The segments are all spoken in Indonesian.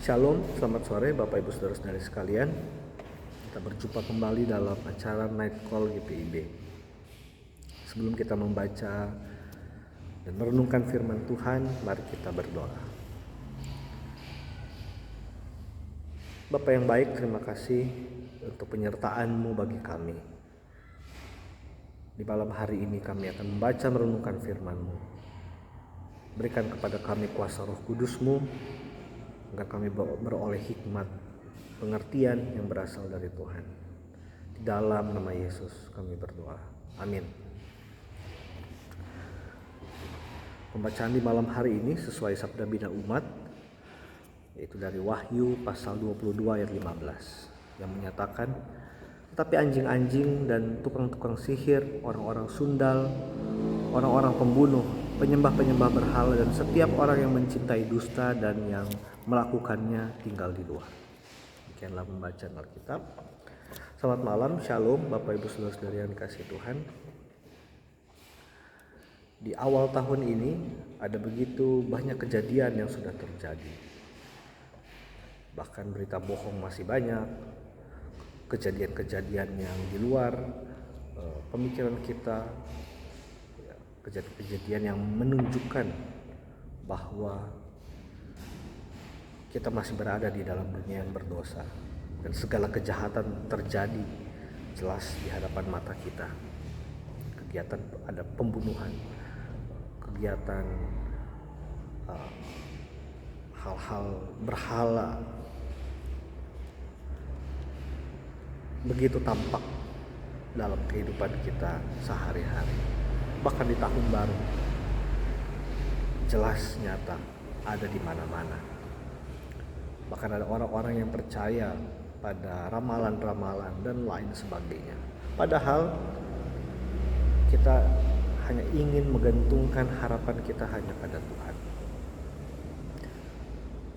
Shalom, selamat sore Bapak Ibu Saudara-saudari sekalian. Kita berjumpa kembali dalam acara Night Call GPIB. Sebelum kita membaca dan merenungkan firman Tuhan, mari kita berdoa. Bapa yang baik, terima kasih untuk penyertaan-Mu bagi kami. Di malam hari ini kami akan membaca merenungkan firman-Mu. Berikan kepada kami kuasa Roh Kudus-Mu, agar kami beroleh hikmat, pengertian yang berasal dari Tuhan. Di dalam nama Yesus kami berdoa. Amin. Pembacaan di malam hari ini sesuai sabda bina umat, yaitu dari Wahyu pasal 22 ayat 15, yang menyatakan, tetapi anjing-anjing dan tukang-tukang sihir, orang-orang sundal, orang-orang pembunuh, penyembah-penyembah berhala, dan setiap orang yang mencintai dusta dan yang melakukannya tinggal di luar. Demikianlah pembacaan Alkitab. Selamat malam, Shalom Bapak Ibu Saudara-saudari yang dikasihi Tuhan. Di awal tahun ini ada begitu banyak kejadian yang sudah terjadi. Bahkan berita bohong masih banyak, kejadian-kejadian yang di luar pemikiran kita, kejadian-kejadian yang menunjukkan bahwa kita masih berada di dalam dunia yang berdosa dan segala kejahatan terjadi jelas di hadapan mata kita. Kegiatan ada pembunuhan, kegiatan hal-hal berhala begitu tampak dalam kehidupan kita sehari-hari. Bahkan di tahun baru jelas nyata ada di mana-mana. Bahkan ada orang-orang yang percaya pada ramalan-ramalan dan lain sebagainya. Padahal kita hanya ingin menggantungkan harapan kita hanya pada Tuhan.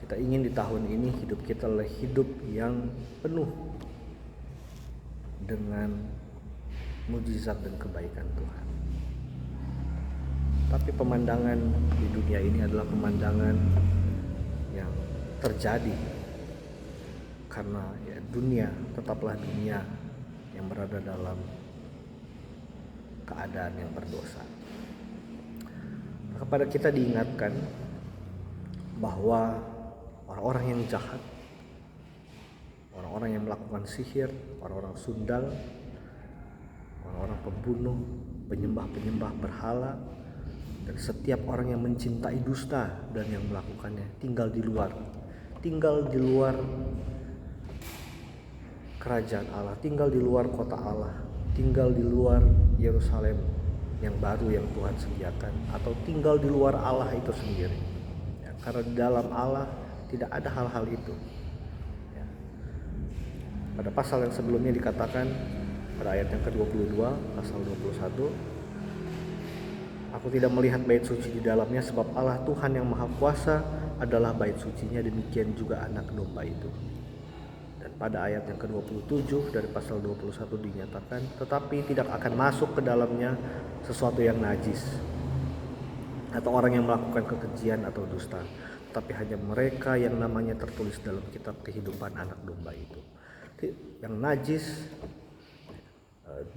Kita ingin di tahun ini hidup kita adalah hidup yang penuh dengan mujizat dan kebaikan Tuhan. Tapi pemandangan di dunia ini adalah pemandangan yang terjadi karena dunia tetaplah dunia yang berada dalam keadaan yang berdosa. Kepada kita diingatkan bahwa orang-orang yang jahat, orang-orang yang melakukan sihir, orang-orang sundal, orang-orang pembunuh, penyembah-penyembah berhala, dan setiap orang yang mencintai dusta dan yang melakukannya tinggal di luar kerajaan Allah, tinggal di luar kota Allah, tinggal di luar Yerusalem yang baru yang Tuhan sediakan, atau tinggal di luar Allah itu sendiri. Ya, karena di dalam Allah tidak ada hal-hal itu. Ya. Pada pasal yang sebelumnya dikatakan pada ayat yang ke-22, pasal 21, aku tidak melihat bait suci di dalamnya, sebab Allah Tuhan yang Maha Kuasa adalah bait sucinya, demikian juga anak domba itu. Dan pada ayat yang ke-27 dari pasal 21 dinyatakan, tetapi tidak akan masuk ke dalamnya sesuatu yang najis atau orang yang melakukan kekejian atau dusta, tetapi hanya mereka yang namanya tertulis dalam kitab kehidupan anak domba itu. Yang najis,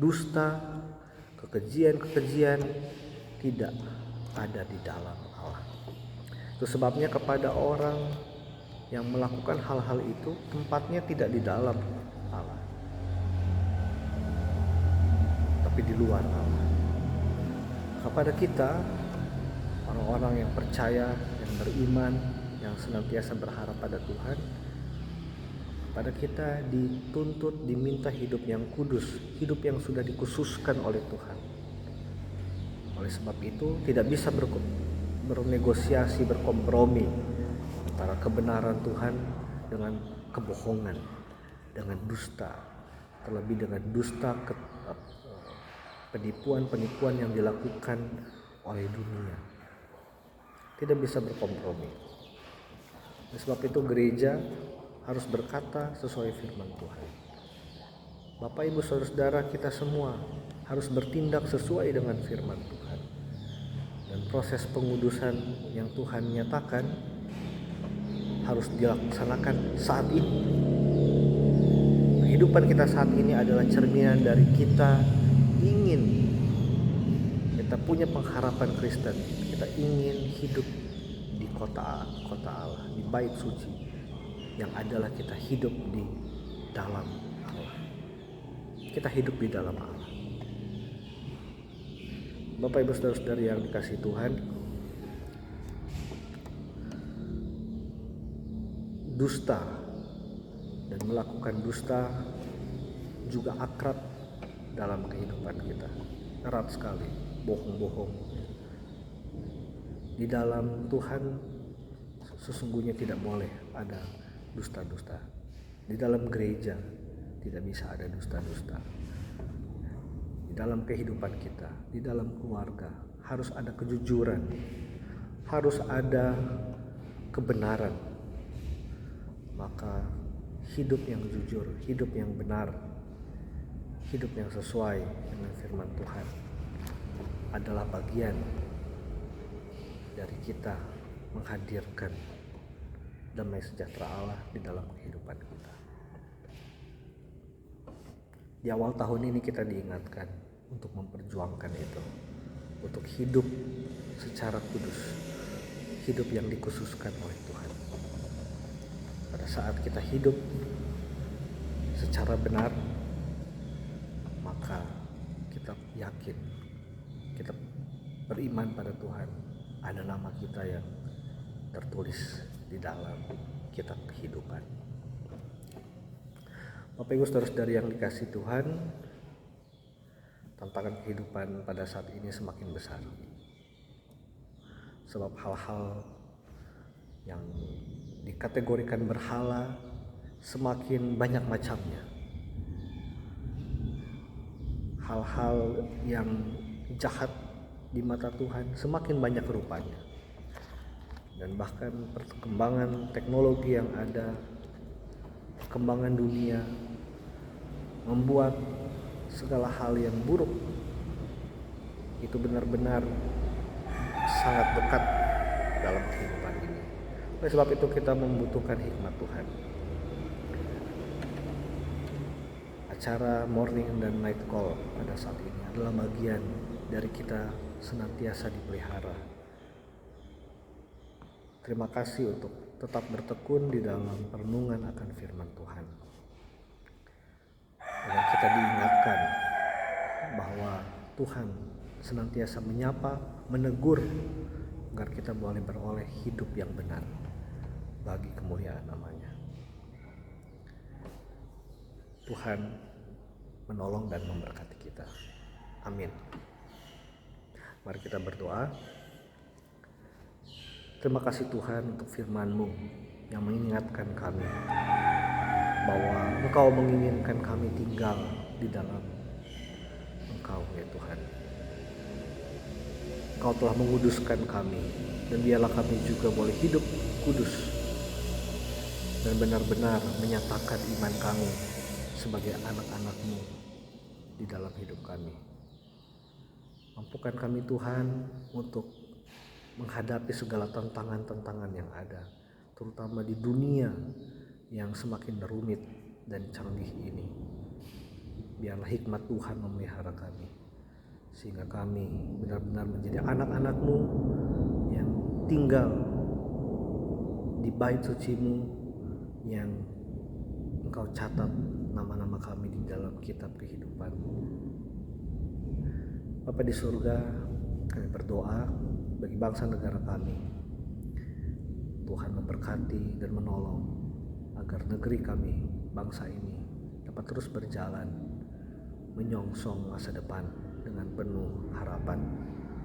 dusta, kekejian tidak ada di dalam Allah. Itu sebabnya kepada orang yang melakukan hal-hal itu, tempatnya tidak di dalam Allah, tapi di luar Allah. Kepada kita, orang-orang yang percaya, yang beriman, yang senantiasa berharap pada Tuhan, pada kita dituntut, diminta hidup yang kudus, hidup yang sudah dikhususkan oleh Tuhan. Oleh sebab itu tidak bisa bernegosiasi, berkompromi antara kebenaran Tuhan dengan kebohongan, dengan dusta, terlebih dengan dusta, penipuan-penipuan yang dilakukan oleh dunia. Tidak bisa berkompromi. Oleh sebab itu gereja harus berkata sesuai firman Tuhan. Bapak Ibu Saudara-saudara, kita semua harus bertindak sesuai dengan firman Tuhan. Dan proses pengudusan yang Tuhan nyatakan harus dilaksanakan saat ini. Kehidupan kita saat ini adalah cerminan dari kita punya pengharapan Kristen. Kita ingin hidup di kota Allah, di bait suci, yang adalah kita hidup di dalam Allah. Kita hidup di dalam Allah. Bapak Ibu Saudara-saudari yang dikasihi Tuhan, dusta dan melakukan dusta juga akrab dalam kehidupan kita. Erat sekali, bohong-bohong. Di dalam Tuhan sesungguhnya tidak boleh ada dusta-dusta. Di dalam gereja tidak bisa ada dusta-dusta. Di dalam kehidupan kita, di dalam keluarga harus ada kejujuran, harus ada kebenaran. Maka hidup yang jujur, hidup yang benar, hidup yang sesuai dengan firman Tuhan adalah bagian dari kita menghadirkan damai sejahtera Allah di dalam kehidupan kita. Di awal tahun ini kita diingatkan untuk memperjuangkan itu, untuk hidup secara kudus, hidup yang dikhususkan oleh Tuhan. Pada saat kita hidup secara benar, maka kita yakin, kita beriman pada Tuhan, ada nama kita yang tertulis di dalam kitab kehidupan. Bapak Ibu Saudara-saudari yang dikasihi Tuhan, tantangan kehidupan pada saat ini semakin besar. Sebab hal-hal yang dikategorikan berhala semakin banyak macamnya. Hal-hal yang jahat di mata Tuhan semakin banyak rupanya. Dan bahkan perkembangan teknologi yang ada, perkembangan dunia membuat segala hal yang buruk itu benar-benar sangat dekat dalam kehidupan ini. Oleh sebab itu kita membutuhkan hikmat Tuhan. Acara morning dan night call pada saat ini adalah bagian dari kita senantiasa dipelihara. Terima kasih untuk tetap bertekun di dalam perenungan akan firman Tuhan. Agar kita diingatkan bahwa Tuhan senantiasa menyapa, menegur, agar kita boleh beroleh hidup yang benar bagi kemuliaan namanya. Tuhan menolong dan memberkati kita. Amin. Mari kita berdoa. Terima kasih Tuhan untuk firman-Mu yang mengingatkan kami bahwa Engkau menginginkan kami tinggal di dalam Engkau, ya Tuhan. Engkau telah menguduskan kami, dan biarlah kami juga boleh hidup kudus dan benar-benar menyatakan iman kami sebagai anak-anak-Mu di dalam hidup kami. Mampukan kami Tuhan untuk menghadapi segala tantangan-tantangan yang ada, terutama di dunia yang semakin rumit dan canggih ini. Biarlah hikmat Tuhan memelihara kami, sehingga kami benar-benar menjadi anak-anak-Mu yang tinggal di bait suci-Mu, yang Engkau catat nama-nama kami di dalam kitab kehidupan. Bapa di surga, kami berdoa bagi bangsa negara kami. Tuhan memberkati dan menolong agar negeri kami, bangsa ini dapat terus berjalan menyongsong masa depan dengan penuh harapan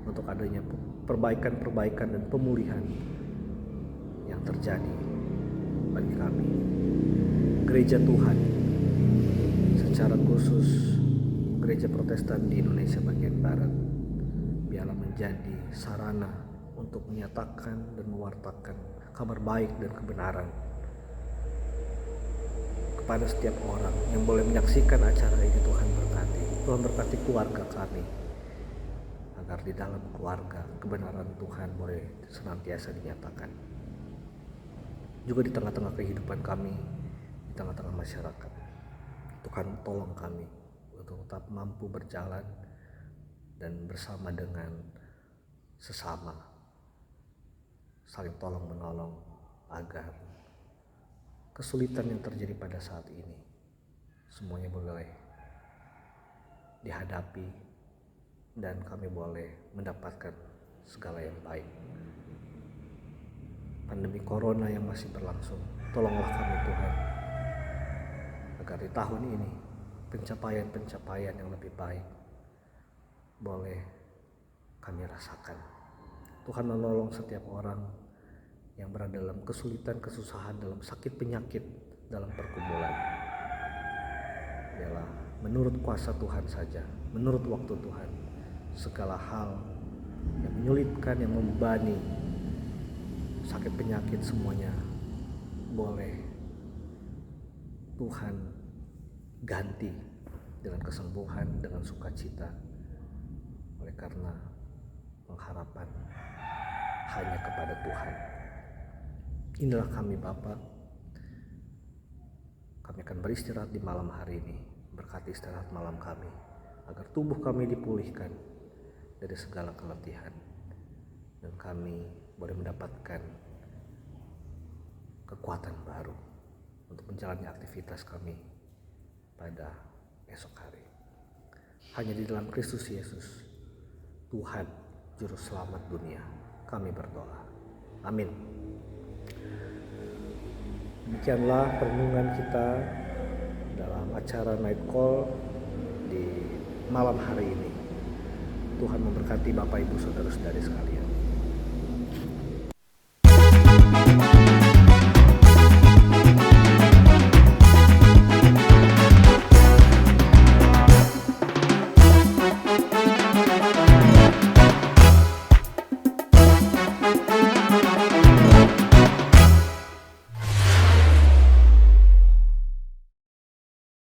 untuk adanya perbaikan-perbaikan dan pemulihan yang terjadi bagi kami. Gereja Tuhan, secara khusus Gereja Protestan di Indonesia bagian Barat, biarlah menjadi sarana untuk menyatakan dan mewartakan kabar baik dan kebenaran kepada setiap orang yang boleh menyaksikan acara ini. Tuhan berkati. Tuhan berkati keluarga kami, agar di dalam keluarga kebenaran Tuhan boleh senantiasa dinyatakan. juga di tengah-tengah kehidupan kami, di tengah-tengah masyarakat. Tuhan tolong kami untuk tetap mampu berjalan dan bersama dengan sesama, saling tolong menolong agar kesulitan yang terjadi pada saat ini semuanya boleh dihadapi dan kami boleh mendapatkan segala yang baik. Pandemi corona yang masih berlangsung, tolonglah kami Tuhan, agar di tahun ini pencapaian-pencapaian yang lebih baik boleh kami rasakan. Tuhan menolong setiap orang yang berada dalam kesulitan, kesusahan, dalam sakit penyakit, dalam pergumulan. Biarlah menurut kuasa Tuhan saja, menurut waktu Tuhan, segala hal yang menyulitkan, yang membebani, sakit penyakit semuanya boleh Tuhan ganti dengan kesembuhan, dengan sukacita, oleh karena pengharapan hanya kepada Tuhan. Inilah kami Bapa, kami akan beristirahat di malam hari ini. Berkati istirahat malam kami, agar tubuh kami dipulihkan dari segala keletihan, dan kami boleh mendapatkan kekuatan baru untuk menjalani aktivitas kami pada esok hari. Hanya di dalam Kristus Yesus, Tuhan Juru Selamat dunia, kami berdoa. Amin. Demikianlah perenungan kita dalam acara Night Call di malam hari ini. Tuhan memberkati Bapak Ibu Saudara-saudari sekalian.